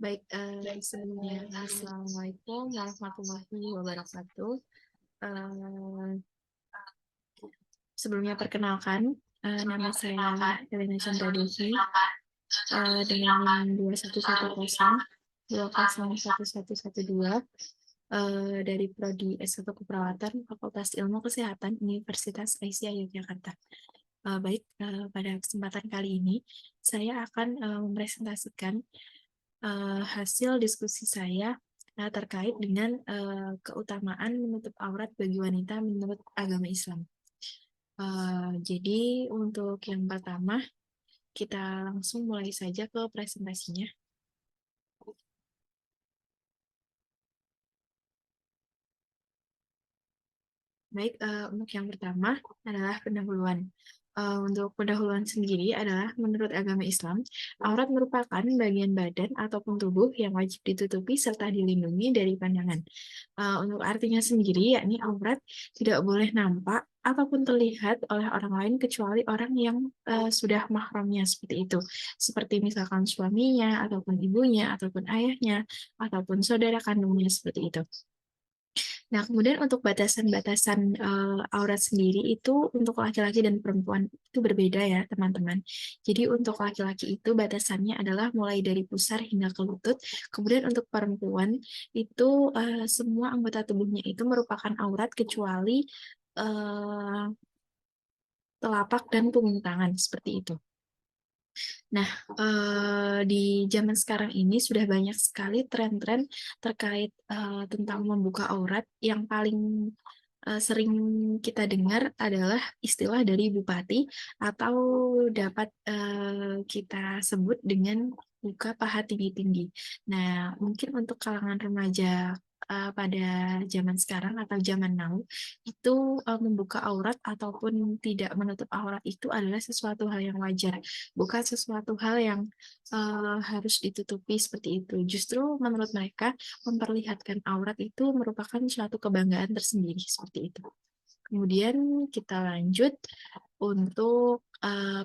Baik, sebelumnya Assalamualaikum warahmatullahi wabarakatuh. Eh, Sebelumnya perkenalkan, nama saya Elena Chandra Devi, dengan NIM 2110 dari Prodi S1 Keperawatan Fakultas Ilmu Kesehatan Universitas Aisyah Yogyakarta. Pada kesempatan kali ini saya akan mempresentasikan hasil diskusi saya terkait dengan keutamaan menutup aurat bagi wanita menurut agama Islam. Jadi untuk yang pertama, kita langsung mulai saja ke presentasinya. Baik, untuk yang pertama adalah pendahuluan. Untuk pendahuluan sendiri adalah menurut agama Islam, aurat merupakan bagian badan ataupun tubuh yang wajib ditutupi serta dilindungi dari pandangan. Untuk artinya sendiri, yakni aurat tidak boleh nampak ataupun terlihat oleh orang lain kecuali orang yang sudah mahramnya seperti itu. Seperti misalkan suaminya, ataupun ibunya, ataupun ayahnya, ataupun saudara kandungnya seperti itu. Nah, kemudian untuk batasan-batasan aurat sendiri itu untuk laki-laki dan perempuan itu berbeda ya, teman-teman. Jadi untuk laki-laki itu batasannya adalah mulai dari pusar hingga ke lutut. Kemudian untuk perempuan itu semua anggota tubuhnya itu merupakan aurat kecuali uh, telapak dan punggung tangan seperti itu. Nah, di zaman sekarang ini sudah banyak sekali tren-tren terkait tentang membuka aurat. Yang paling sering kita dengar adalah istilah dari bupati atau dapat kita sebut dengan buka paha tinggi-tinggi. Nah, mungkin untuk kalangan remaja pada zaman sekarang atau zaman now itu membuka aurat ataupun tidak menutup aurat itu adalah sesuatu hal yang wajar, bukan sesuatu hal yang harus ditutupi seperti itu. Justru menurut mereka memperlihatkan aurat itu merupakan suatu kebanggaan tersendiri seperti itu. Kemudian kita lanjut untuk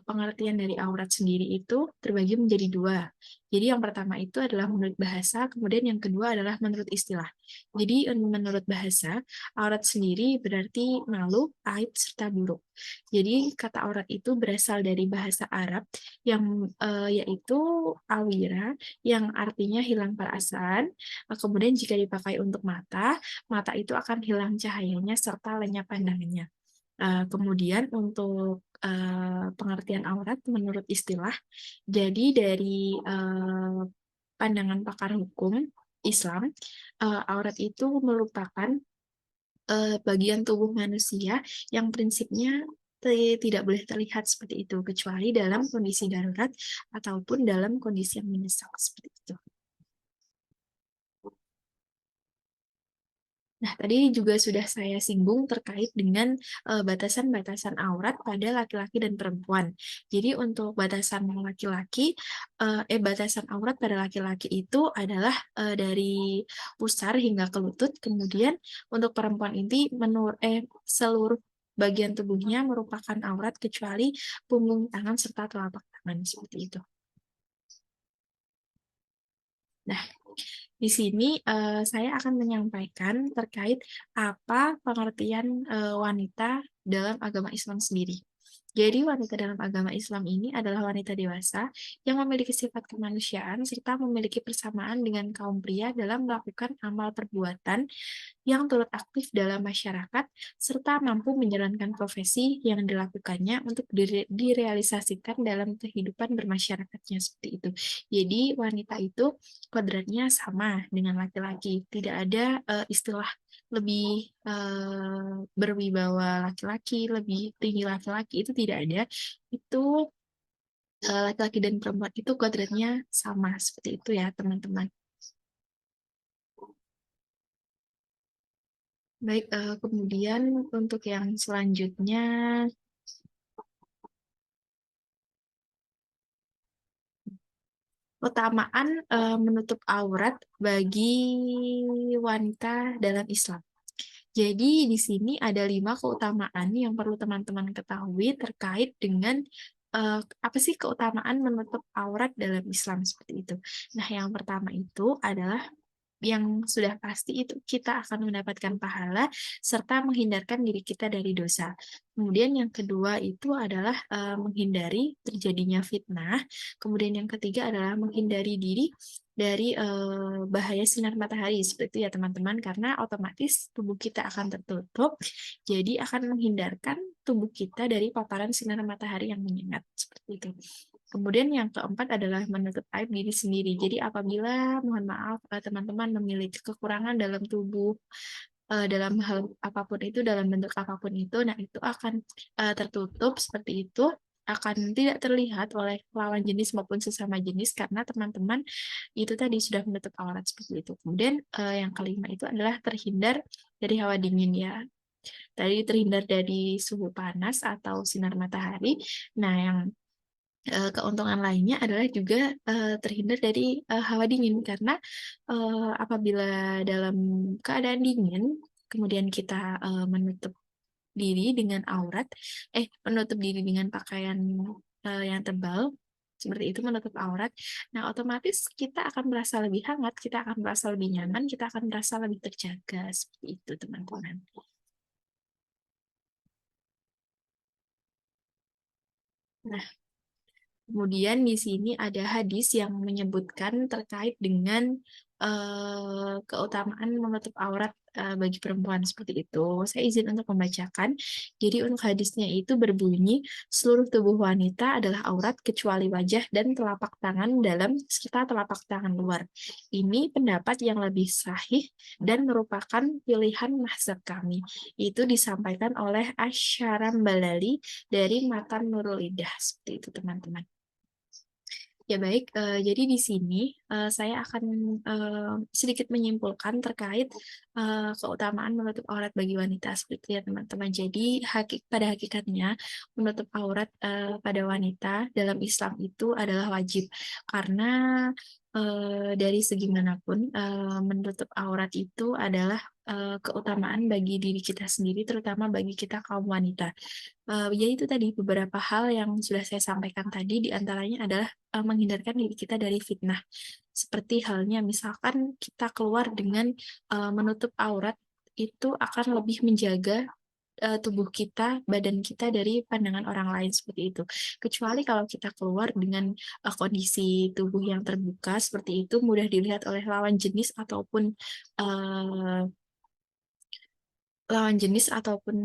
pengertian dari aurat sendiri itu terbagi menjadi dua. Jadi yang pertama itu adalah menurut bahasa, kemudian yang kedua adalah menurut istilah. Jadi menurut bahasa, aurat sendiri berarti malu, aib, serta buruk. Jadi kata aurat itu berasal dari bahasa Arab yang yaitu awira, yang artinya hilang perasaan. Kemudian jika dipakai untuk mata, mata itu akan hilang cahayanya serta lenyap pandangannya. Kemudian untuk pengertian aurat menurut istilah, jadi dari pandangan pakar hukum Islam, aurat itu merupakan bagian tubuh manusia yang prinsipnya tidak boleh terlihat seperti itu, kecuali dalam kondisi darurat ataupun dalam kondisi yang mendesak seperti itu. Nah, tadi juga sudah saya singgung terkait dengan batasan-batasan aurat pada laki-laki dan perempuan. Jadi untuk batasan aurat pada laki-laki itu adalah dari pusar hingga ke lutut. Kemudian untuk perempuan ini seluruh bagian tubuhnya merupakan aurat kecuali punggung tangan serta telapak tangan seperti itu. Nah, di sini saya akan menyampaikan terkait apa pengertian wanita dalam agama Islam sendiri. Jadi wanita dalam agama Islam ini adalah wanita dewasa yang memiliki sifat kemanusiaan serta memiliki persamaan dengan kaum pria dalam melakukan amal perbuatan yang turut aktif dalam masyarakat serta mampu menjalankan profesi yang dilakukannya untuk direalisasikan dalam kehidupan bermasyarakatnya seperti itu. Jadi wanita itu kodratnya sama dengan laki-laki. Tidak ada istilah lebih berwibawa laki-laki, lebih tinggi laki-laki, itu tidak ada. Itu laki-laki dan perempuan itu kodratnya sama seperti itu ya teman-teman. Baik, kemudian untuk yang selanjutnya, utamaan menutup aurat bagi wanita dalam Islam. Jadi di sini ada 5 keutamaan yang perlu teman-teman ketahui terkait dengan apa sih keutamaan menutup aurat dalam Islam seperti itu. Nah, yang pertama itu adalah yang sudah pasti itu kita akan mendapatkan pahala serta menghindarkan diri kita dari dosa. Kemudian yang kedua itu adalah menghindari terjadinya fitnah. Kemudian yang ketiga adalah menghindari diri dari bahaya sinar matahari seperti itu ya teman-teman, karena otomatis tubuh kita akan tertutup, jadi akan menghindarkan tubuh kita dari paparan sinar matahari yang menyengat seperti itu. Kemudian yang keempat adalah menutup aib diri sendiri. Jadi apabila, mohon maaf, teman-teman memiliki kekurangan dalam tubuh, dalam hal apapun itu, dalam bentuk apapun itu, nah itu akan tertutup seperti itu, akan tidak terlihat oleh lawan jenis maupun sesama jenis karena teman-teman itu tadi sudah menutup aurat seperti itu. Kemudian yang kelima itu adalah terhindar dari hawa dingin ya. Tadi terhindar dari suhu panas atau sinar matahari. Nah, yang keuntungan lainnya adalah juga terhindar dari hawa dingin karena apabila dalam keadaan dingin kemudian kita menutup diri dengan menutup diri dengan pakaian yang tebal seperti itu, menutup aurat. Nah, otomatis kita akan merasa lebih hangat, kita akan merasa lebih nyaman, kita akan merasa lebih terjaga seperti itu, teman-teman. Nah, kemudian di sini ada hadis yang menyebutkan terkait dengan keutamaan menutup aurat bagi perempuan seperti itu. Saya izin untuk membacakan. Jadi untuk hadisnya itu berbunyi, seluruh tubuh wanita adalah aurat kecuali wajah dan telapak tangan dalam serta telapak tangan luar. Ini pendapat yang lebih sahih dan merupakan pilihan mazhab kami. Itu disampaikan oleh Asy-Syaram Balali dari Matan Nurul Idah. Seperti itu, teman-teman. Ya baik, jadi di sini saya akan sedikit menyimpulkan terkait keutamaan menutup aurat bagi wanita seperti itu ya teman-teman. Jadi pada hakikatnya menutup aurat pada wanita dalam Islam itu adalah wajib karena dari segi manapun menutup aurat itu adalah keutamaan bagi diri kita sendiri, terutama bagi kita kaum wanita. Jadi itu tadi beberapa hal yang sudah saya sampaikan tadi, diantaranya adalah menghindarkan diri kita dari fitnah. Seperti halnya misalkan kita keluar dengan menutup aurat, itu akan lebih menjaga tubuh kita, badan kita dari pandangan orang lain seperti itu. Kecuali kalau kita keluar dengan kondisi tubuh yang terbuka seperti itu, mudah dilihat oleh lawan jenis ataupun eh, lawan jenis ataupun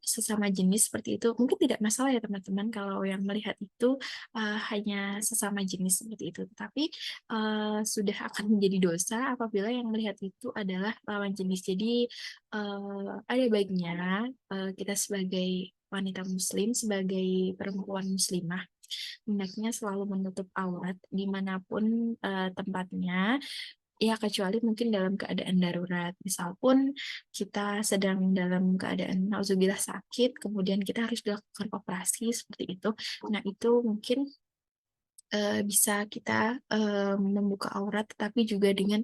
sesama jenis seperti itu mungkin tidak masalah ya teman-teman kalau yang melihat itu hanya sesama jenis seperti itu, tapi sudah akan menjadi dosa apabila yang melihat itu adalah lawan jenis. Jadi ada baiknya kita sebagai wanita muslim, sebagai perempuan muslimah, hendaknya selalu menutup aurat dimanapun tempatnya. Ya, kecuali mungkin dalam keadaan darurat. Misal pun kita sedang dalam keadaan nauzubillah sakit, kemudian kita harus dilakukan operasi seperti itu. Nah, itu mungkin bisa kita membuka aurat, tetapi juga dengan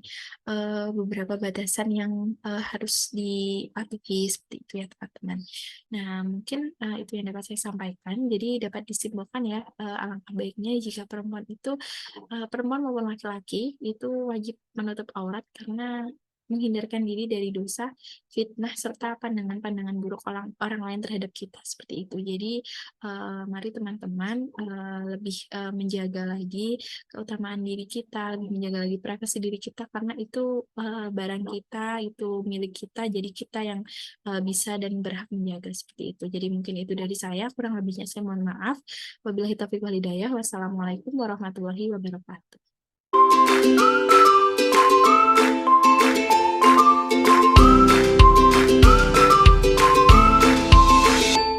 beberapa batasan yang harus dipatuhi seperti itu ya teman-teman. Nah, mungkin itu yang dapat saya sampaikan. Jadi dapat disimpulkan ya, alangkah baiknya jika perempuan maupun laki-laki itu wajib menutup aurat karena menghindarkan diri dari dosa, fitnah, serta pandangan-pandangan buruk orang lain terhadap kita seperti itu. Jadi mari teman-teman lebih menjaga lagi keutamaan diri kita, lebih menjaga lagi privasi diri kita karena itu barang kita, itu milik kita, jadi kita yang bisa dan berhak menjaga seperti itu. Jadi mungkin itu dari saya, kurang lebihnya saya mohon maaf. Wabillahi taufiq wal hidayah. Wassalamualaikum warahmatullahi wabarakatuh.